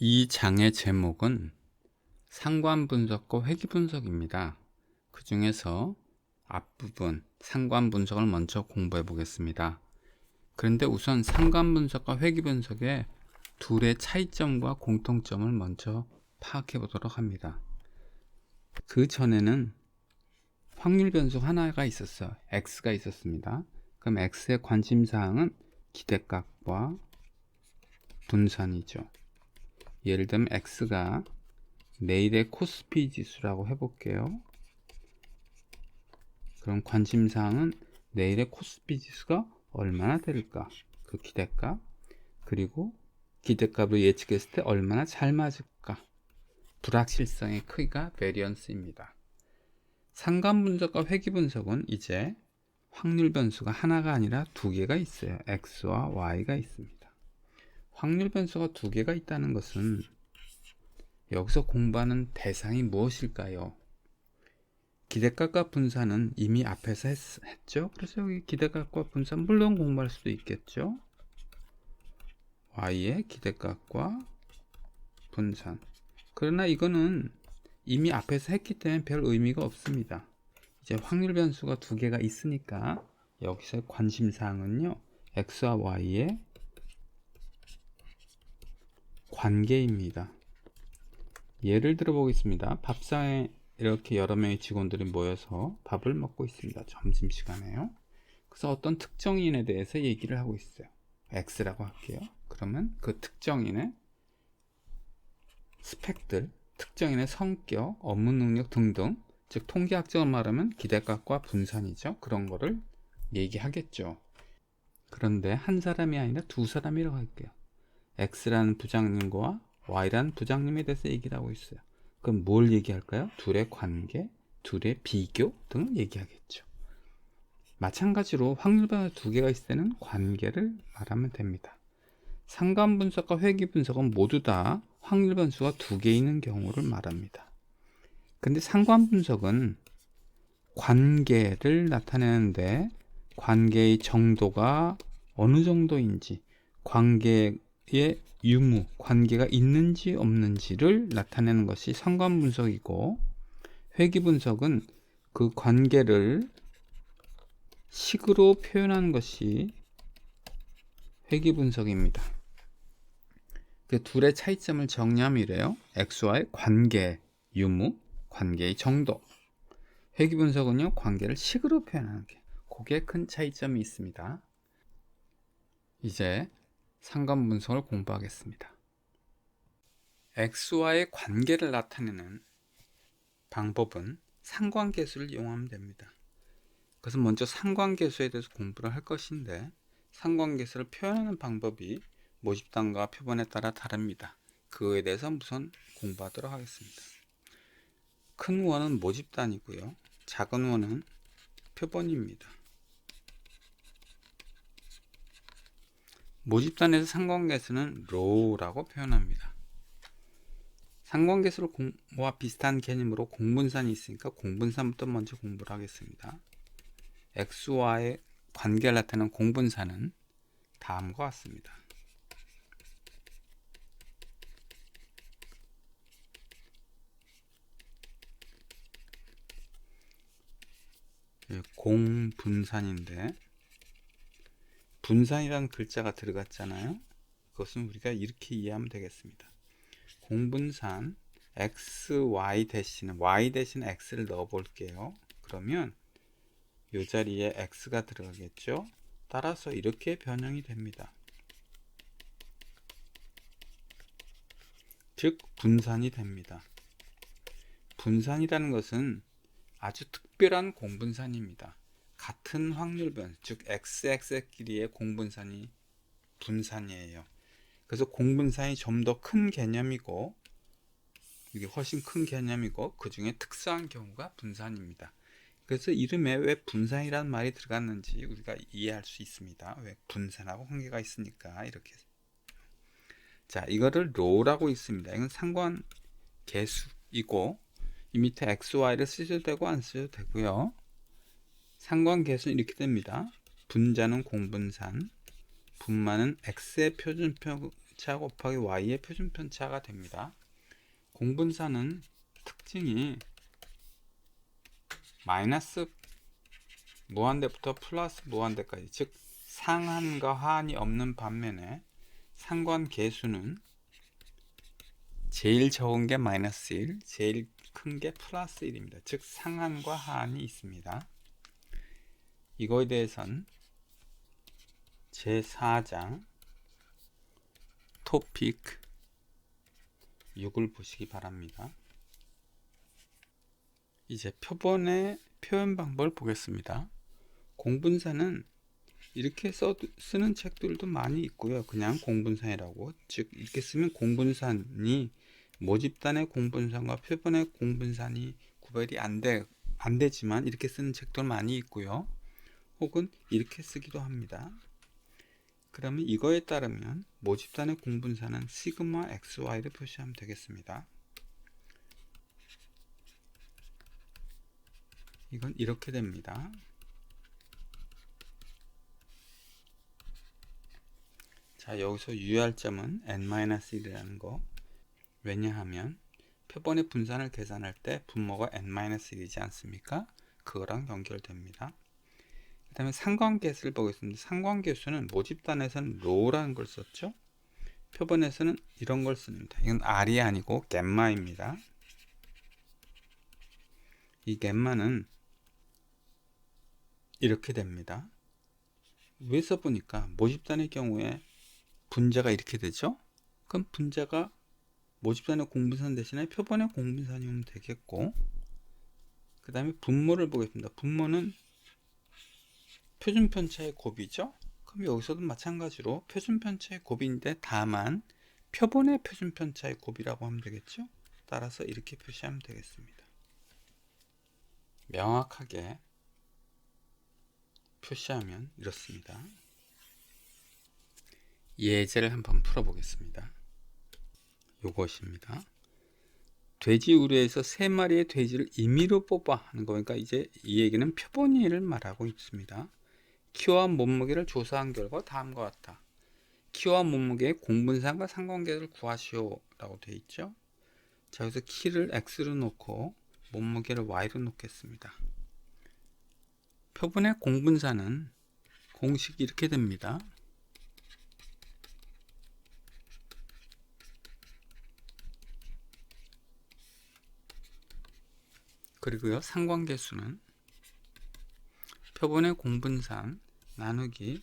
이 장의 제목은 상관분석과 회귀분석입니다. 그 중에서 앞부분 상관분석을 먼저 공부해 보겠습니다. 그런데 우선 상관분석과 회귀분석의 둘의 차이점과 공통점을 먼저 파악해 보도록 합니다. 그 전에는 확률 변수 하나가 있었어요. x가 있었습니다. 그럼 x의 관심사항은 기대값과 분산이죠. 예를 들면 x가 내일의 코스피 지수라고 해볼게요. 그럼 관심사항은 내일의 코스피 지수가 얼마나 될까? 그 기대값, 그리고 기대값을 예측했을 때 얼마나 잘 맞을까? 불확실성의 크기가 베리언스입니다. 상관분석과 회귀분석은 이제 확률 변수가 하나가 아니라 두 개가 있어요. x와 y가 있습니다. 확률 변수가 두 개가 있다는 것은 여기서 공부하는 대상이 무엇일까요? 기대값과 분산은 이미 앞에서 했죠. 그래서 여기 기대값과 분산 물론 공부할 수도 있겠죠. y의 기대값과 분산. 그러나 이거는 이미 앞에서 했기 때문에 별 의미가 없습니다. 이제 확률 변수가 두 개가 있으니까 여기서 관심사항은요, x와 y의 관계입니다. 예를 들어 보겠습니다. 밥상에 이렇게 여러 명의 직원들이 모여서 밥을 먹고 있습니다. 점심시간에요. 그래서 어떤 특정인에 대해서 얘기를 하고 있어요. X라고 할게요. 그러면 그 특정인의 스펙들, 특정인의 성격, 업무 능력 등등, 즉 통계학적으로 말하면 기대값과 분산이죠. 그런 거를 얘기하겠죠. 그런데 한 사람이 아니라 두 사람이라고 할게요. X라는 부장님과 Y라는 부장님에 대해서 얘기를 하고 있어요. 그럼 뭘 얘기할까요? 둘의 관계, 둘의 비교 등을 얘기하겠죠. 마찬가지로 확률 변수 두 개가 있을 때는 관계를 말하면 됩니다. 상관분석과 회귀분석은 모두 다 확률 변수가 두 개 있는 경우를 말합니다. 근데 상관분석은 관계를 나타내는데 관계의 정도가 어느 정도인지, 관계의 유무, 관계가 있는지 없는지를 나타내는 것이 상관분석이고, 회귀분석은 그 관계를 식으로 표현하는 것이 회귀분석입니다. 그 둘의 차이점을 정리하면 이래요. x와의 관계, 유무, 관계의 정도. 회귀분석은요, 관계를 식으로 표현하는 게, 그게 큰 차이점이 있습니다. 이제 상관분석을 공부하겠습니다. x와의 관계를 나타내는 방법은 상관계수를 이용하면 됩니다. 그래서 먼저 상관계수에 대해서 공부를 할 것인데, 상관계수를 표현하는 방법이 모집단과 표본에 따라 다릅니다. 그거에 대해서 우선 공부하도록 하겠습니다. 큰 원은 모집단이고요. 작은 원은 표본입니다. 모집단에서 상관계수는 row라고 표현합니다. 상관계수를 공부와 비슷한 개념으로 공분산이 있으니까 공분산부터 먼저 공부를 하겠습니다. x와의 관계를 나타내는 공분산은 다음과 같습니다. 공분산인데, 분산이라는 글자가 들어갔잖아요. 그것은 우리가 이렇게 이해하면 되겠습니다. 공분산 x, y 대신에 y 대신에 x를 넣어 볼게요. 그러면 이 자리에 x가 들어가겠죠. 따라서 이렇게 변형이 됩니다. 즉 분산이 됩니다. 분산이라는 것은 아주 특별한 공분산입니다. 같은 확률 변수, 즉 xx끼리의 공분산이 분산이에요. 그래서 공분산이 좀 더 큰 개념이고, 이게 훨씬 큰 개념이고, 그 중에 특수한 경우가 분산입니다. 그래서 이름에 왜 분산이라는 말이 들어갔는지 우리가 이해할 수 있습니다. 왜 분산하고 관계가 있으니까 이렇게. 자, 이거를 row라고 있습니다. 이건 상관계수이고, 이 밑에 x, y를 쓰셔도 되고 안 쓰셔도 되고요. 상관계수는 이렇게 됩니다. 분자는 공분산, 분만은 x의 표준표 표준편차 곱하기 y의 표준편차가 됩니다. 공분사는 특징이 마이너스 무한대부터 플러스 무한대까지, 즉 상한과 하한이 없는 반면에 상관계수는 제일 적은 게 마이너스 1, 제일 큰 게 플러스 1입니다. 즉 상한과 하한이 있습니다. 이거에 대해선 제4장 토픽 6을 보시기 바랍니다. 이제 표본의 표현 방법을 보겠습니다. 공분사는 이렇게 쓰는 책들도 많이 있고요. 그냥 공분산이라고, 즉 이렇게 쓰면 공분산이 모집단의 공분산과 표본의 공분산이 구별이 안 되지만 이렇게 쓰는 책도 많이 있고요. 혹은 이렇게 쓰기도 합니다. 그러면 이거에 따르면 모집단의 공분산은 시그마 xy를 표시하면 되겠습니다. 이건 이렇게 됩니다. 자, 여기서 유의할 점은 n-1이라는 거. 왜냐하면 표본의 분산을 계산할 때 분모가 n-1이지 않습니까? 그거랑 연결됩니다. 그 다음에 상관계수를 보겠습니다. 상관계수는 모집단에서는 로라는 걸 썼죠. 표본에서는 이런 걸 씁니다. 이건 r이 아니고 겜마입니다. 이 겜마는 이렇게 됩니다. 위에서 보니까 모집단의 경우에 분자가 이렇게 되죠. 그럼 분자가 모집단의 공분산 대신에 표본의 공분산이 오면 되겠고, 그 다음에 분모를 보겠습니다. 분모는 표준편차의 곱이죠. 그럼 여기서도 마찬가지로 표준편차의 곱인데 다만 표본의 표준편차의 곱이라고 하면 되겠죠. 따라서 이렇게 표시하면 되겠습니다. 명확하게 표시하면 이렇습니다. 예제를 한번 풀어보겠습니다. 요것입니다. 돼지 우려에서 3마리의 돼지를 임의로 뽑아 하는 거니까 이제 이 얘기는 표본이를 말하고 있습니다. 키와 몸무게를 조사한 결과 다음과 같다. 키와 몸무게의 공분산과 상관계를 구하시오 라고 되어 있죠. 자, 여기서 키를 x로 놓고 몸무게를 y로 놓겠습니다. 표본의 공분산은 공식이 이렇게 됩니다. 그리고요, 상관계수는 표본의 공분산 나누기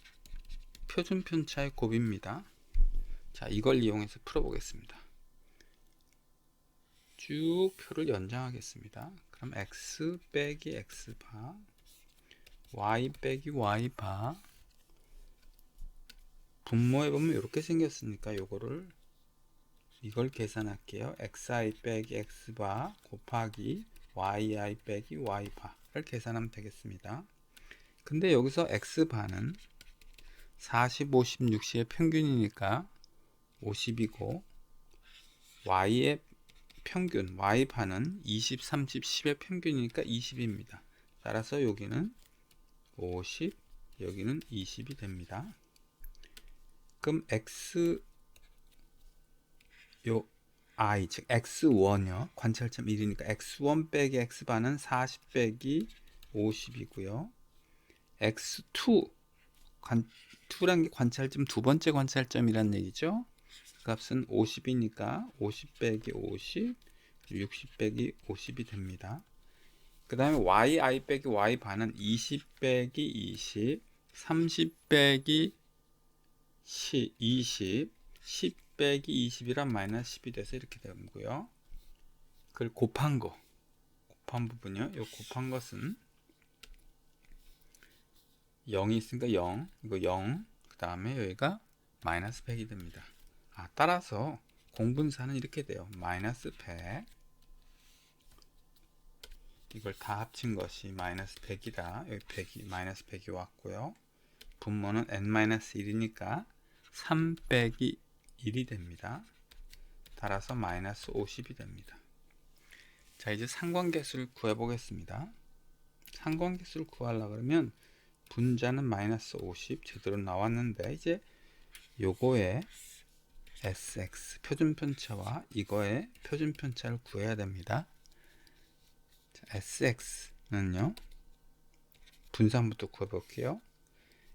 표준편차의 곱입니다. 자, 이걸 이용해서 풀어보겠습니다. 쭉 표를 연장하겠습니다. 그럼 x 빼기 x바, y 빼기 y바, 분모해 보면 이렇게 생겼으니까 이걸 계산할게요. xi 빼기 x바 곱하기 yi 빼기 y바를 계산하면 되겠습니다. 근데 여기서 x바는 40, 50, 60의 평균이니까 50이고, y의 평균, y바는 20, 30, 10의 평균이니까 20입니다. 따라서 여기는 50, 여기는 20이 됩니다. 그럼 i, 즉 x1이요. 관찰점 1이니까 x1 빼기 x바는 40 빼기 50이고요. x2, 2란 게 관찰점 두 번째 관찰점이란 얘기죠. 값은 50이니까 50 빼기 50, 60 빼기 50이 됩니다. 그 다음에 yi 빼기 y바는 20 빼기 20, 30 빼기 20, 10 빼기 20이란 마이너스 10이 돼서 이렇게 되고요. 그걸 곱한 부분이요. 이 곱한 것은 0이 있으니까 0, 이거 0, 그 다음에 여기가 마이너스 100이 됩니다. 따라서 공분사는 이렇게 돼요. 마이너스 100, 이걸 다 합친 것이 마이너스 100이다. 여기 100이, 마이너스 100이 왔고요. 분모는 n-1이니까 3 빼기 1이 됩니다. 따라서 마이너스 50이 됩니다. 자, 이제 상관계수를 구해보겠습니다. 상관계수를 구하려고 그러면 분자는 마이너스 50 제대로 나왔는데, 이제 요거에 sx 표준편차와 이거의 표준편차를 구해야 됩니다. 자, sx는요 분산부터 구해볼게요.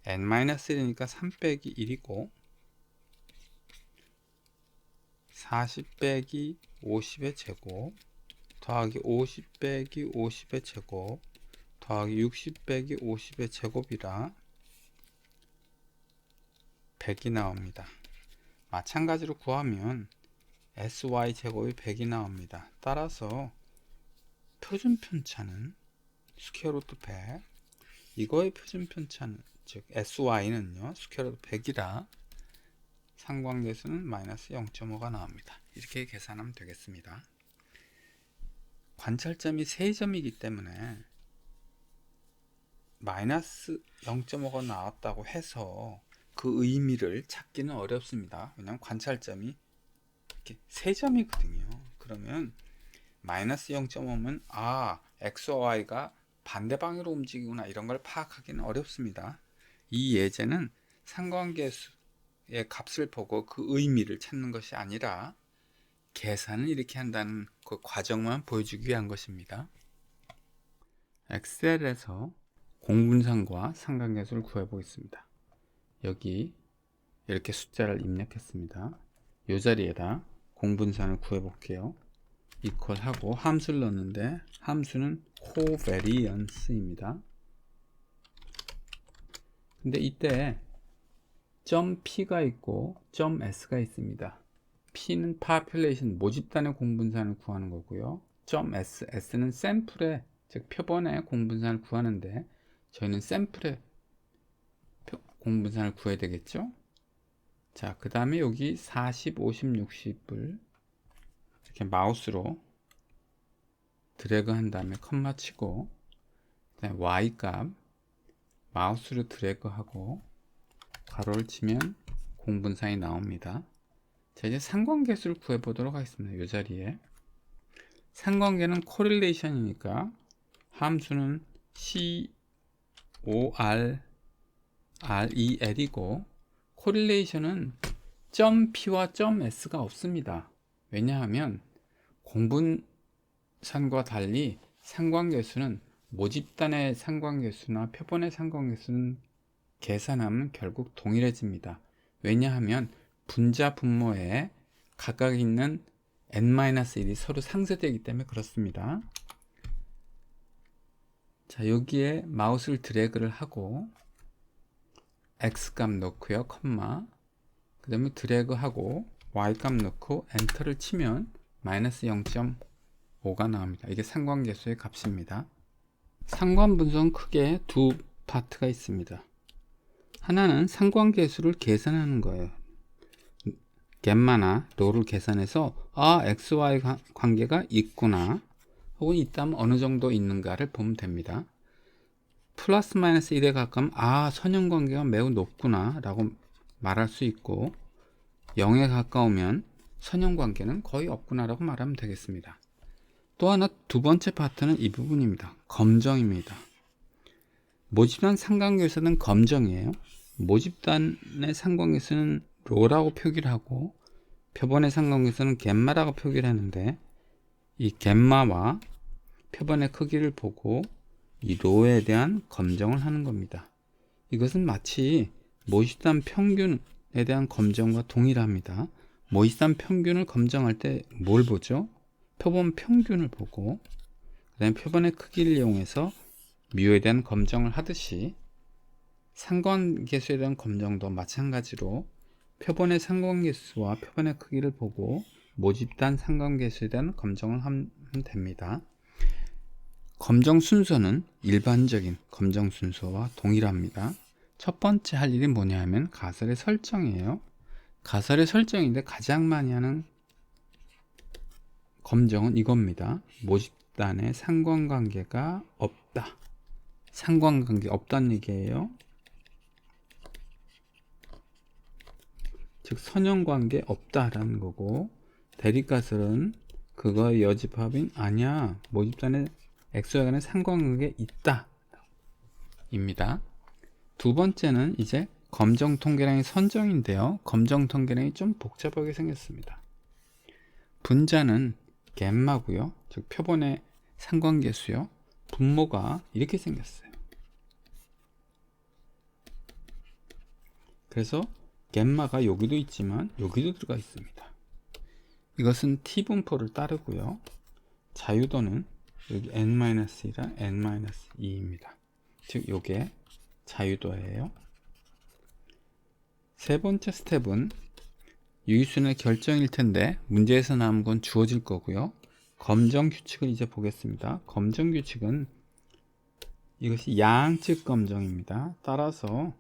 n-1이니까 3 빼기 1이고 40 빼기 50의 제곱 더하기 50 빼기 50의 제곱 더하기 60 빼기 50의 제곱이라 100이 나옵니다. 마찬가지로 구하면 sy 제곱이 100이 나옵니다. 따라서 표준편차는 스퀘어루트 100, 이거의 표준편차는 즉 sy는요 스퀘어루트 100이라 상관계수는 마이너스 0.5가 나옵니다. 이렇게 계산하면 되겠습니다. 관찰점이 3점이기 때문에 마이너스 0.5가 나왔다고 해서 그 의미를 찾기는 어렵습니다. 왜냐하면 관찰점이 이렇게 3점이거든요. 그러면 마이너스 0.5면 x와 y가 반대 방향으로 움직이구나 이런 걸 파악하기는 어렵습니다. 이 예제는 상관계수의 값을 보고 그 의미를 찾는 것이 아니라 계산을 이렇게 한다는 그 과정만 보여주기 위한 것입니다. 엑셀에서 공분산과 상관계수를 구해보겠습니다. 여기 이렇게 숫자를 입력했습니다. 이 자리에다 공분산을 구해볼게요. 이퀄 하고 함수를 넣었는데 함수는 covariance입니다. 근데 이때 .p가 있고 .s가 있습니다. p는 population 모집단의 공분산을 구하는 거고요. .s는 샘플의 즉 표본의 공분산을 구하는데 저희는 샘플의 공분산을 구해야 되겠죠. 자, 그 다음에 여기 40, 50, 60을 이렇게 마우스로 드래그 한 다음에 컴마 치고 그다음에 y 값 마우스로 드래그 하고 괄호를 치면 공분산이 나옵니다. 자, 이제 상관계수를 구해 보도록 하겠습니다. 이 자리에 상관계는 correlation이니까 함수는 correl이고 correlation은 .p와 .s가 없습니다. 왜냐하면 공분산과 달리 상관계수는 모집단의 상관계수나 표본의 상관계수는 계산하면 결국 동일해집니다. 왜냐하면 분자 분모에 각각 있는 n-1이 서로 상쇄되기 때문에 그렇습니다. 자, 여기에 마우스를 드래그를 하고 x값 넣고요, 컴마 그 다음에 드래그 하고 y값 넣고 엔터를 치면 마이너스 0.5가 나옵니다. 이게 상관계수의 값입니다. 상관분석은 크게 두 파트가 있습니다. 하나는 상관계수를 계산하는 거예요. 겜마나 로를 계산해서 XY 관계가 있구나 혹은 있다면 어느 정도 있는가를 보면 됩니다. 플러스 마이너스 1에 가까우면 선형관계가 매우 높구나 라고 말할 수 있고 0에 가까우면 선형관계는 거의 없구나 라고 말하면 되겠습니다. 또 하나 두 번째 파트는 이 부분입니다. 검정입니다. 모집단 상관계수는 검정이에요. 모집단의 상관계수는 로라고 표기를 하고 표본의 상관계수는 겜마라고 표기를 하는데 이 겜마와 표본의 크기를 보고 이 로에 대한 검정을 하는 겁니다. 이것은 마치 모집단 평균에 대한 검정과 동일합니다. 모집단 평균을 검정할 때 뭘 보죠? 표본 평균을 보고 그 다음에 표본의 크기를 이용해서 뮤에 대한 검정을 하듯이 상관계수에 대한 검정도 마찬가지로 표본의 상관계수와 표본의 크기를 보고 모집단 상관계수에 대한 검정을 하면 됩니다. 검정 순서는 일반적인 검정 순서와 동일합니다. 첫 번째 할 일이 뭐냐 하면 가설의 설정이에요. 가설의 설정인데 가장 많이 하는 검정은 이겁니다. 모집단에 상관관계가 없다. 상관관계 없다는 얘기예요. 즉 선형관계 없다라는 거고 대립가설은 그거의 여집합인 아니야. 모집단에 x와 간의 상관관계 있다 입니다. 두 번째는 이제 검정 통계량의 선정인데요. 검정 통계량이 좀 복잡하게 생겼습니다. 분자는 갬마고요. 즉 표본의 상관계수요. 분모가 이렇게 생겼어요. 그래서 갬마가 여기도 있지만 여기도 들어가 있습니다. 이것은 T분포를 따르고요. 자유도는 여기 n-1랑 n-2입니다. 즉 요게 자유도예요. 세 번째 스텝은 유의수의 결정일 텐데 문제에서 나온 건 주어질 거고요. 검정 규칙을 이제 보겠습니다. 검정 규칙은 이것이 양측 검정입니다. 따라서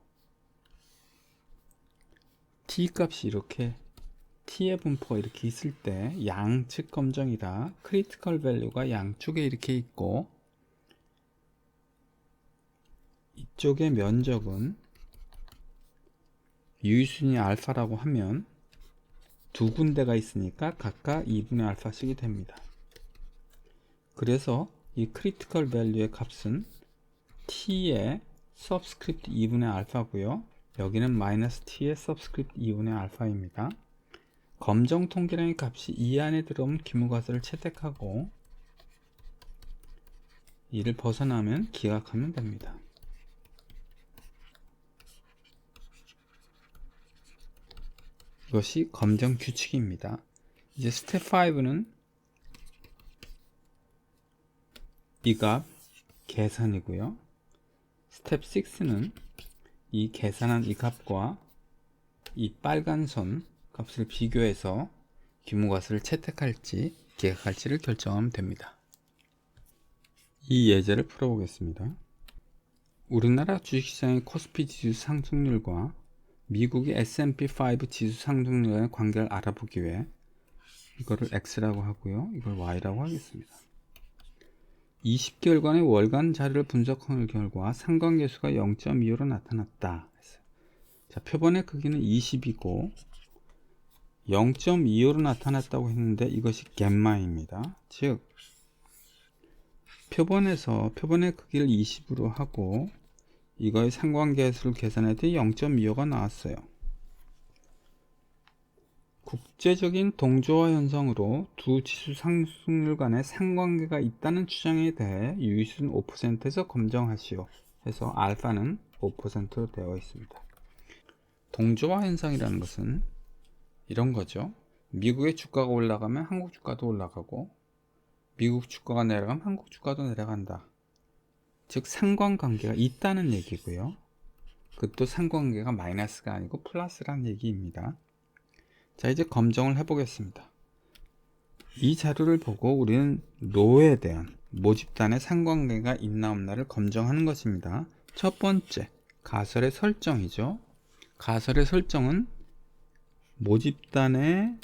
t 값이 이렇게 t의 분포가 이렇게 있을 때 양측 검정이라 크리티컬 밸류가 양쪽에 이렇게 있고 이쪽의 면적은 유의순위 알파라고 하면 두 군데가 있으니까 각각 2분의 알파씩이 됩니다. 그래서 이 크리티컬 밸류의 값은 t의 서브스크립트 2분의 알파고요. 여기는 마이너스 t의 서브스크립트 2분의 알파입니다. 검정 통계량의 값이 이 안에 들어오면 기무가설을 채택하고 이를 벗어나면 기각하면 됩니다. 이것이 검정 규칙입니다. 이제 스텝 5는 이 값 계산이고요. 스텝 6는 이 계산한 이 값과 이 빨간 선 값을 비교해서 기무가설을 채택할지 기각할지를 결정하면 됩니다. 이 예제를 풀어보겠습니다. 우리나라 주식시장의 코스피 지수 상승률과 미국의 S&P 5 지수 상승률 간의 관계를 알아보기 위해 이거를 X라고 하고요. 이걸 Y라고 하겠습니다. 20개월간의 월간 자료를 분석한 결과 상관계수가 0.25로 나타났다. 자, 표본의 크기는 20이고 0.25로 나타났다고 했는데 이것이 갬마입니다. 즉 표본의 크기를 20으로 하고 이거의 상관계수를 계산했더니 0.25가 나왔어요. 국제적인 동조화 현상으로 두 지수 상승률 간의 상관계가 있다는 주장에 대해 유의수는 5%에서 검정하시오. 해서 알파는 5%로 되어 있습니다. 동조화 현상이라는 것은 이런 거죠. 미국의 주가가 올라가면 한국 주가도 올라가고 미국 주가가 내려가면 한국 주가도 내려간다. 즉 상관관계가 있다는 얘기고요. 그것도 상관관계가 마이너스가 아니고 플러스라는 얘기입니다. 자, 이제 검정을 해보겠습니다. 이 자료를 보고 우리는 로에 대한 모집단의 상관관계가 있나 없나를 검정하는 것입니다. 첫 번째, 가설의 설정이죠. 가설의 설정은 모집단의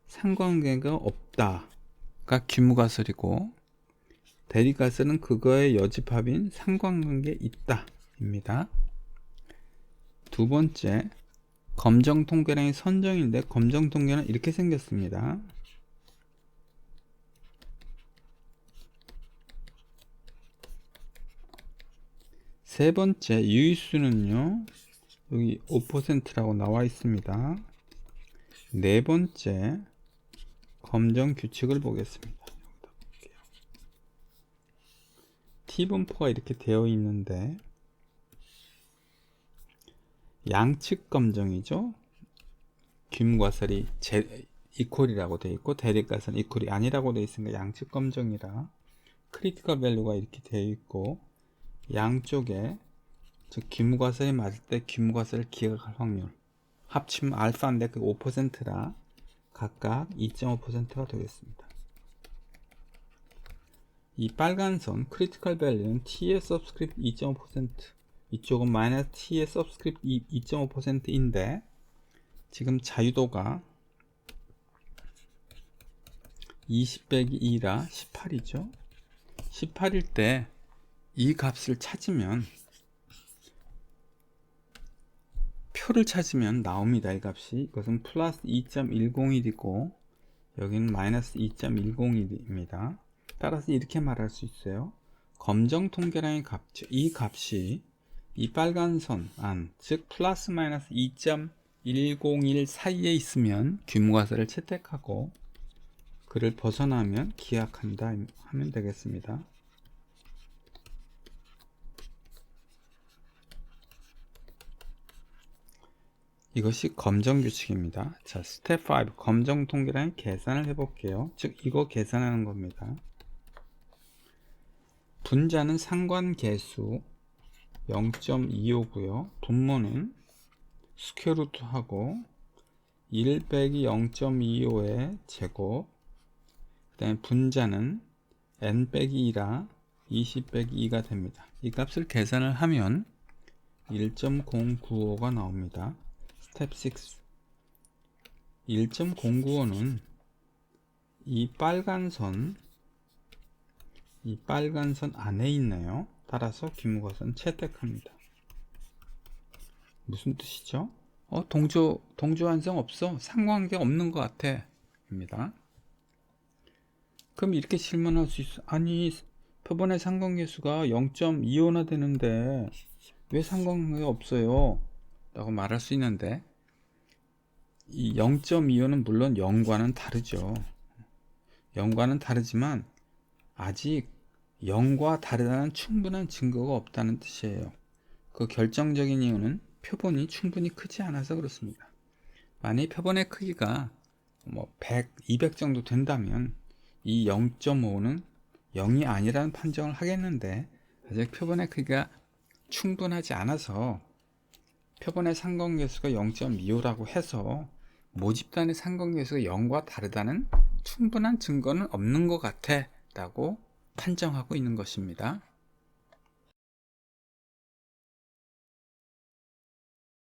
상관관계가 없다가 기무가설이고 대리가설은 그거의 여집합인 상관관계 있다 입니다. 두 번째, 검정 통계량의 선정인데 검정 통계는 이렇게 생겼습니다. 세 번째, 유의수는요 여기 5%라고 나와 있습니다. 네 번째, 검정 규칙을 보겠습니다. T분포가 이렇게 되어 있는데 양측 검정이죠. 기무가설이 이퀄이라고 되어 있고 대립가설은 이퀄이 아니라고 되어 있으니까 양측 검정이라 크리티컬 밸류가 이렇게 되어 있고 양쪽에 즉 기무가설이 맞을 때 기무가설을 기각할 확률 합치면 알파인데 그 5%라 각각 2.5%가 되겠습니다. 이 빨간 선 크리티컬 밸류는 t의 서브스크립트 2.5% 이쪽은 마이너스 t의 서브스크립트 2.5%인데 지금 자유도가 20 빼기 2라 18이죠. 18일 때 이 값을 찾으면 표를 찾으면 나옵니다. 이 값이 이것은 플러스 2.101이고 여기는 마이너스 2.101입니다. 따라서 이렇게 말할 수 있어요. 검정 통계량의 값, 이 값이 이 빨간 선 안, 즉 플러스 마이너스 2.101 사이에 있으면 규모가설을 채택하고 그를 벗어나면 기약한다 하면 되겠습니다. 이것이 검정 규칙입니다. 자, 스텝 5 검정 통계라인 계산을 해볼게요. 즉 이거 계산하는 겁니다. 분자는 상관계수 0.25고요. 분모는 스퀘어루트 하고 1 빼기 0.25의 제곱, 그 다음에 분자는 n 빼기 2라 20 빼기 2가 됩니다. 이 값을 계산을 하면 1.095가 나옵니다. 스텝 6 1.095는 이 빨간 선 안에 있네요. 따라서 규모가선 채택합니다. 무슨 뜻이죠? 동조 완성 없어? 상관계 없는 것 같아 입니다. 그럼 이렇게 질문할 수 있어. 아니 표본의 상관계수가 0.25나 되는데 왜 상관계가 없어요? 라고 말할 수 있는데 이 0.25는 물론 0과는 다르죠. 0과는 다르지만 아직 0과 다르다는 충분한 증거가 없다는 뜻이에요. 그 결정적인 이유는 표본이 충분히 크지 않아서 그렇습니다. 만약 표본의 크기가 100, 200 정도 된다면 이 0.5는 0이 아니라는 판정을 하겠는데 아직 표본의 크기가 충분하지 않아서 표본의 상관계수가 0.25라고 해서 모집단의 상관계수가 0과 다르다는 충분한 증거는 없는 것 같아 라고 판정하고 있는 것입니다.